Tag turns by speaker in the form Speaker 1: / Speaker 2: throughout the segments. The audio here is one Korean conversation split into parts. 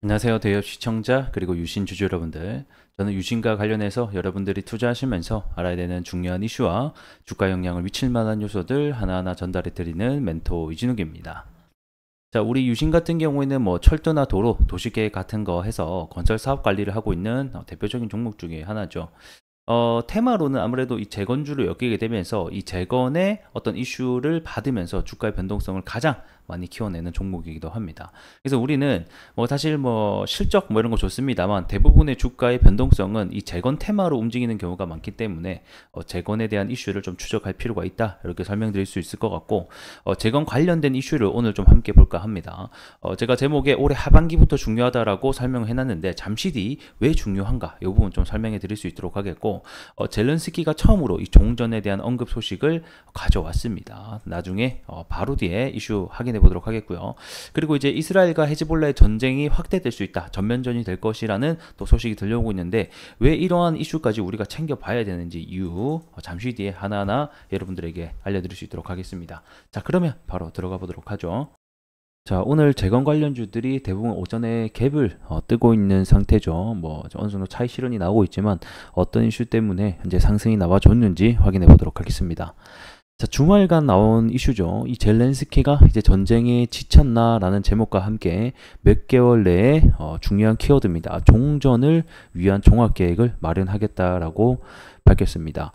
Speaker 1: 안녕하세요. 대여 시청자 그리고 유신 주주 여러분들. 저는 유신과 관련해서 여러분들이 투자하시면서 알아야 되는 중요한 이슈와 주가 영향을 미칠 만한 요소들 하나하나 전달해 드리는 멘토 이진욱입니다. 자, 우리 유신 같은 경우에는 뭐 철도나 도로, 도시계획 같은 거 해서 건설 사업 관리를 하고 있는 대표적인 종목 중에 하나죠. 테마로는 아무래도 이 재건주를 엮이게 되면서 이 재건의 어떤 이슈를 받으면서 주가의 변동성을 가장 많이 키워내는 종목이기도 합니다. 그래서 우리는 뭐 사실 뭐 실적 뭐 이런 거 좋습니다만 대부분의 주가의 변동성은 이 재건 테마로 움직이는 경우가 많기 때문에 재건에 대한 이슈를 좀 추적할 필요가 있다, 이렇게 설명드릴 수 있을 것 같고, 재건 관련된 이슈를 오늘 좀 함께 볼까 합니다. 제가 제목에 올해 하반기부터 중요하다라고 설명을 해놨는데 잠시 뒤 왜 중요한가 이 부분 좀 설명해 드릴 수 있도록 하겠고, 젤렌스키가 처음으로 이 종전에 대한 언급 소식을 가져왔습니다. 나중에 바로 뒤에 이슈 확인해 보도록 하겠고요. 그리고 이제 이스라엘과 헤즈볼라의 전쟁이 확대될 수 있다, 전면전이 될 것이라는 또 소식이 들려오고 있는데, 왜 이러한 이슈까지 우리가 챙겨봐야 되는지 이유 잠시 뒤에 하나하나 여러분들에게 알려드릴 수 있도록 하겠습니다. 자, 그러면 바로 들어가 보도록 하죠. 자, 오늘 재건 관련주들이 대부분 오전에 갭을 뜨고 있는 상태죠. 뭐 어느 정도 차익 실현이 나오고 있지만 어떤 이슈 때문에 현재 상승이 나와줬는지 확인해 보도록 하겠습니다. 자, 주말간 나온 이슈죠. 이 젤렌스키가 이제 전쟁에 지쳤나라는 제목과 함께 몇 개월 내에 중요한 키워드입니다. 종전을 위한 종합계획을 마련하겠다라고 밝혔습니다.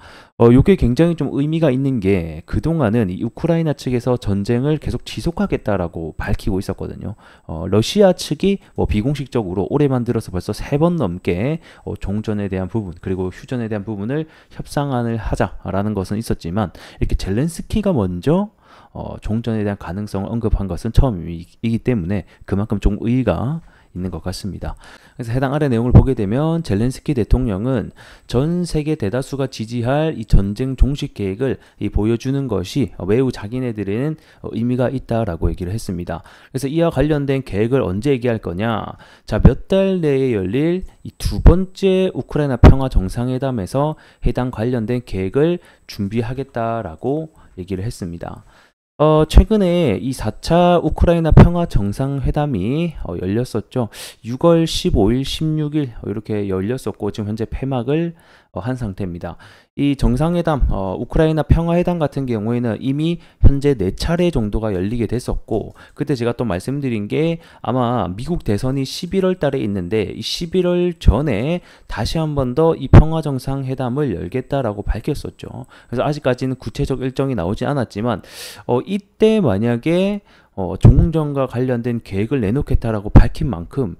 Speaker 1: 이게 굉장히 좀 의미가 있는 게, 그동안은 이 우크라이나 측에서 전쟁을 계속 지속하겠다라고 밝히고 있었거든요. 러시아 측이 뭐 비공식적으로 올해만 들어서 벌써 3번 넘게 종전에 대한 부분 그리고 휴전에 대한 부분을 협상안을 하자라는 것은 있었지만, 이렇게 젤렌스키가 먼저 종전에 대한 가능성을 언급한 것은 처음이기 때문에 그만큼 좀 의의가 있는 것 같습니다. 그래서 해당 아래 내용을 보게 되면 젤렌스키 대통령은 전 세계 대다수가 지지할 이 전쟁 종식 계획을 보여주는 것이 매우 자기네들에는 의미가 있다라고 얘기를 했습니다. 그래서 이와 관련된 계획을 언제 얘기할 거냐? 자, 몇 달 내에 열릴 이 두 번째 우크라이나 평화 정상회담에서 해당 관련된 계획을 준비하겠다라고 얘기를 했습니다. 최근에 이 4차 우크라이나 평화 정상회담이 열렸었죠. 6월 15일, 16일 이렇게 열렸었고, 지금 현재 폐막을 한 상태입니다. 이 정상회담, 우크라이나 평화회담 같은 경우에는 이미 현재 4차례 정도가 열리게 됐었고, 그때 제가 또 말씀드린 게 아마 미국 대선이 11월 달에 있는데 이 11월 전에 다시 한 번 더 이 평화정상회담을 열겠다라고 밝혔었죠. 그래서 아직까지는 구체적 일정이 나오지 않았지만 이때 만약에 종전과 관련된 계획을 내놓겠다라고 밝힌 만큼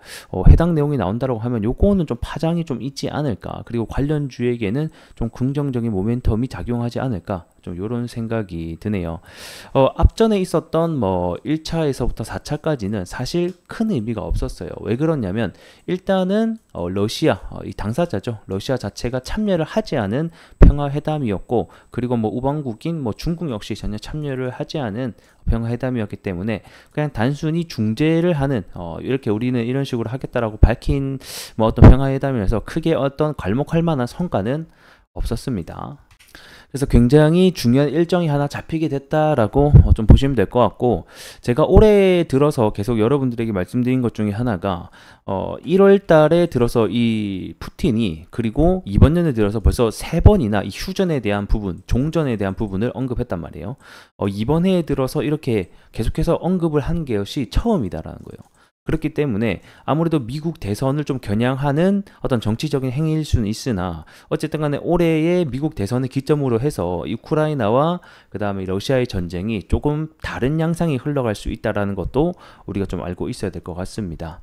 Speaker 1: 해당 내용이 나온다라고 하면 요거는 좀 파장이 좀 있지 않을까, 그리고 관련주에게는 좀 긍정적인 모멘텀이 작용하지 않을까, 좀 이런 생각이 드네요. 앞전에 있었던 뭐 1차에서부터 4차까지는 사실 큰 의미가 없었어요. 왜 그러냐면 일단은 러시아, 이 당사자죠. 러시아 자체가 참여를 하지 않은 평화회담이었고, 그리고 뭐 우방국인 뭐 중국 역시 전혀 참여를 하지 않은 평화회담이었기 때문에 그냥 단순히 중재를 하는 이렇게 우리는 이런 식으로 하겠다라고 밝힌 뭐 어떤 평화회담이라서 크게 어떤 괄목할 만한 성과는 없었습니다. 그래서 굉장히 중요한 일정이 하나 잡히게 됐다라고 좀 보시면 될 것 같고, 제가 올해 들어서 계속 여러분들에게 말씀드린 것 중에 하나가 1월 달에 들어서 이 푸틴이, 그리고 이번 년에 들어서 벌써 3번이나 이 휴전에 대한 부분, 종전에 대한 부분을 언급했단 말이에요. 이번 해에 들어서 이렇게 계속해서 언급을 한 것이 처음이다라는 거예요. 그렇기 때문에 아무래도 미국 대선을 좀 겨냥하는 어떤 정치적인 행위일 수는 있으나, 어쨌든 간에 올해의 미국 대선을 기점으로 해서 우크라이나와 그 다음에 러시아의 전쟁이 조금 다른 양상이 흘러갈 수 있다는 것도 우리가 좀 알고 있어야 될 것 같습니다.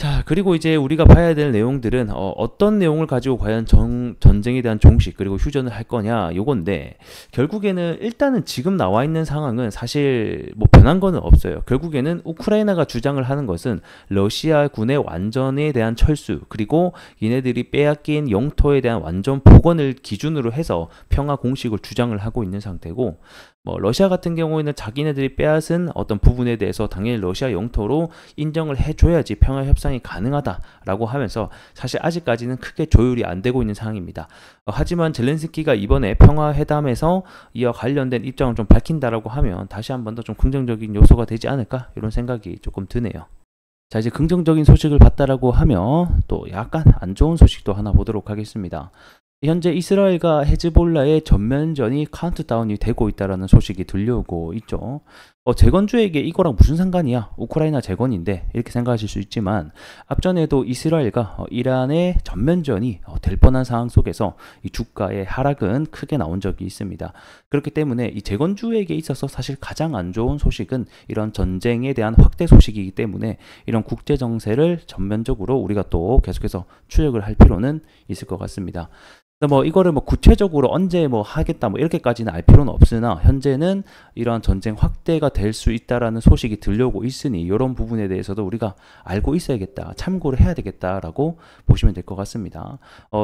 Speaker 1: 자, 그리고 이제 우리가 봐야 될 내용들은 어떤 내용을 가지고 과연 전쟁에 대한 종식 그리고 휴전을 할 거냐 요건데, 결국에는 일단은 지금 나와 있는 상황은 사실 뭐 변한 거는 없어요. 결국에는 우크라이나가 주장을 하는 것은 러시아 군의 완전에 대한 철수, 그리고 얘네들이 빼앗긴 영토에 대한 완전 복원을 기준으로 해서 평화 공식을 주장을 하고 있는 상태고, 뭐 러시아 같은 경우에는 자기네들이 빼앗은 어떤 부분에 대해서 당연히 러시아 영토로 인정을 해줘야지 평화 협상이 가능하다라고 하면서 사실 아직까지는 크게 조율이 안 되고 있는 상황입니다. 하지만 젤렌스키가 이번에 평화회담에서 이와 관련된 입장을 좀 밝힌다라고 하면 다시 한 번 더 좀 긍정적인 요소가 되지 않을까, 이런 생각이 조금 드네요. 자, 이제 긍정적인 소식을 봤다라고 하면 또 약간 안 좋은 소식도 하나 보도록 하겠습니다. 현재 이스라엘과 헤즈볼라의 전면전이 카운트다운이 되고 있다라는 소식이 들려오고 있죠. 재건주에게 이거랑 무슨 상관이야? 우크라이나 재건인데 이렇게 생각하실 수 있지만 앞전에도 이스라엘과 이란의 전면전이 될 뻔한 상황 속에서 이 주가의 하락은 크게 나온 적이 있습니다. 그렇기 때문에 이 재건주에게 있어서 사실 가장 안 좋은 소식은 이런 전쟁에 대한 확대 소식이기 때문에 이런 국제 정세를 전면적으로 우리가 또 계속해서 추적을 할 필요는 있을 것 같습니다. 뭐 이거를 뭐 구체적으로 언제 뭐 하겠다 뭐 이렇게까지는 알 필요는 없으나 현재는 이러한 전쟁 확대가 될 수 있다라는 소식이 들려오고 있으니 이런 부분에 대해서도 우리가 알고 있어야겠다, 참고를 해야 되겠다라고 보시면 될 것 같습니다.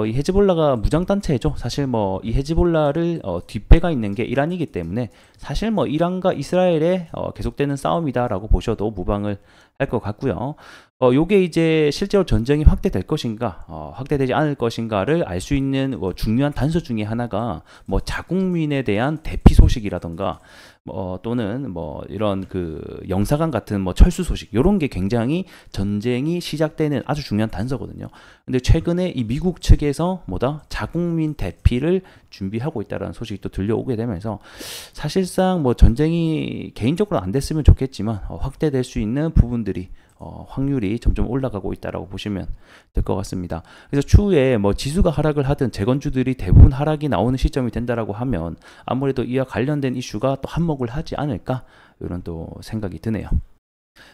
Speaker 1: 이 헤즈볼라가 무장단체죠. 사실 뭐 이 헤즈볼라를 뒷배가 있는 게 이란이기 때문에 사실 뭐 이란과 이스라엘의 계속되는 싸움이다라고 보셔도 무방을 할 것 같고요. 요게 이제 실제로 전쟁이 확대될 것인가, 확대되지 않을 것인가를 알 수 있는 중요한 단서 중에 하나가 뭐 자국민에 대한 대피 소식이라던가 또는 뭐 이런 그 영사관 같은 뭐 철수 소식 이런 게 굉장히 전쟁이 시작되는 아주 중요한 단서거든요. 근데 최근에 이 미국 측에서 자국민 대피를 준비하고 있다라는 소식이 또 들려오게 되면서 사실상 뭐 전쟁이 개인적으로 안 됐으면 좋겠지만 확대될 수 있는 부분들이 확률이 점점 올라가고 있다라고 보시면 될 것 같습니다. 그래서 추후에 뭐 지수가 하락을 하든 재건주들이 대부분 하락이 나오는 시점이 된다라고 하면 아무래도 이와 관련된 이슈가 또 한몫을 하지 않을까 이런 또 생각이 드네요.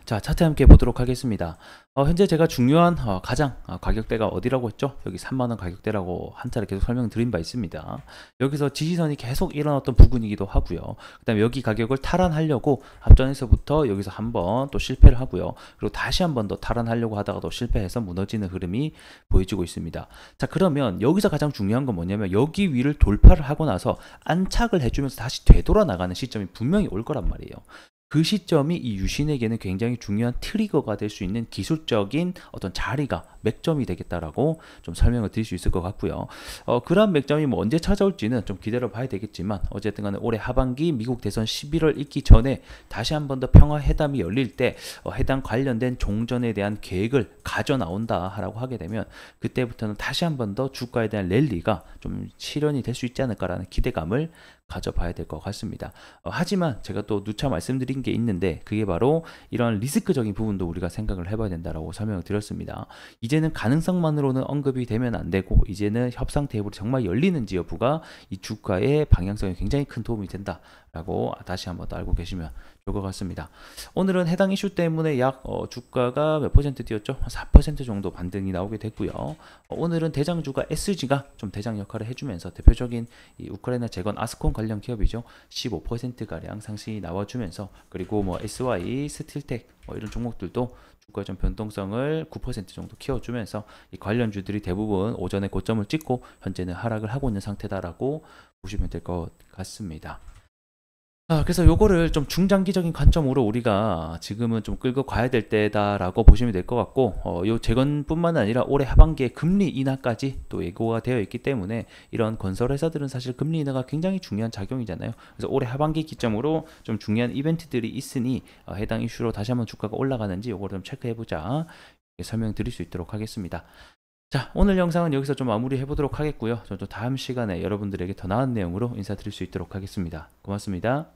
Speaker 1: 자, 차트 함께 보도록 하겠습니다. 현재 제가 중요한 가장 가격대가 어디라고 했죠? 여기 3만원 가격대라고 한 차례 계속 설명드린 바 있습니다. 여기서 지지선이 계속 일어났던 부분이기도 하고요. 그 다음에 여기 가격을 탈환하려고 앞전에서부터 여기서 한번 또 실패를 하고요. 그리고 다시 한 번 더 탈환하려고 하다가도 실패해서 무너지는 흐름이 보여지고 있습니다. 자, 그러면 여기서 가장 중요한 건 뭐냐면 여기 위를 돌파를 하고 나서 안착을 해주면서 다시 되돌아 나가는 시점이 분명히 올 거란 말이에요. 그 시점이 이 유신에게는 굉장히 중요한 트리거가 될 수 있는 기술적인 어떤 자리가 맥점이 되겠다라고 좀 설명을 드릴 수 있을 것 같고요. 그런 맥점이 뭐 언제 찾아올지는 좀 기다려 봐야 되겠지만 어쨌든 간에 올해 하반기 미국 대선 11월 있기 전에 다시 한 번 더 평화회담이 열릴 때 해당 관련된 종전에 대한 계획을 가져 나온다라고 하게 되면 그때부터는 다시 한 번 더 주가에 대한 랠리가 좀 실현이 될 수 있지 않을까라는 기대감을 가져봐야 될 것 같습니다. 하지만 제가 또 누차 말씀드린 게 있는데 그게 바로 이런 리스크적인 부분도 우리가 생각을 해봐야 된다라고 설명을 드렸습니다. 이제는 가능성만으로는 언급이 되면 안 되고 이제는 협상 테이블이 정말 열리는지 여부가 이 주가의 방향성에 굉장히 큰 도움이 된다라고 다시 한번 더 알고 계시면 좋을 것 같습니다. 오늘은 해당 이슈 때문에 약 주가가 몇 퍼센트 뛰었죠? 4% 정도 반등이 나오게 됐고요. 오늘은 대장주가 SG가 좀 대장 역할을 해주면서 대표적인 이 우크라이나 재건 아스콘 관련 기업이죠. 15%가량 상승이 나와주면서 그리고 뭐 SY, 스틸텍 이런 종목들도 주가 좀 변동성을 9% 정도 키워주면서 이 관련주들이 대부분 오전에 고점을 찍고 현재는 하락을 하고 있는 상태다라고 보시면 될 것 같습니다. 그래서 요거를 좀 중장기적인 관점으로 우리가 지금은 좀 끌고 가야 될 때다라고 보시면 될 것 같고 요 재건뿐만 아니라 올해 하반기에 금리 인하까지 또 예고가 되어 있기 때문에 이런 건설회사들은 사실 금리 인하가 굉장히 중요한 작용이잖아요. 그래서 올해 하반기 기점으로 좀 중요한 이벤트들이 있으니 해당 이슈로 다시 한번 주가가 올라가는지 요거를 좀 체크해보자 설명드릴 수 있도록 하겠습니다. 자, 오늘 영상은 여기서 좀 마무리 해보도록 하겠고요. 저도 다음 시간에 여러분들에게 더 나은 내용으로 인사드릴 수 있도록 하겠습니다. 고맙습니다.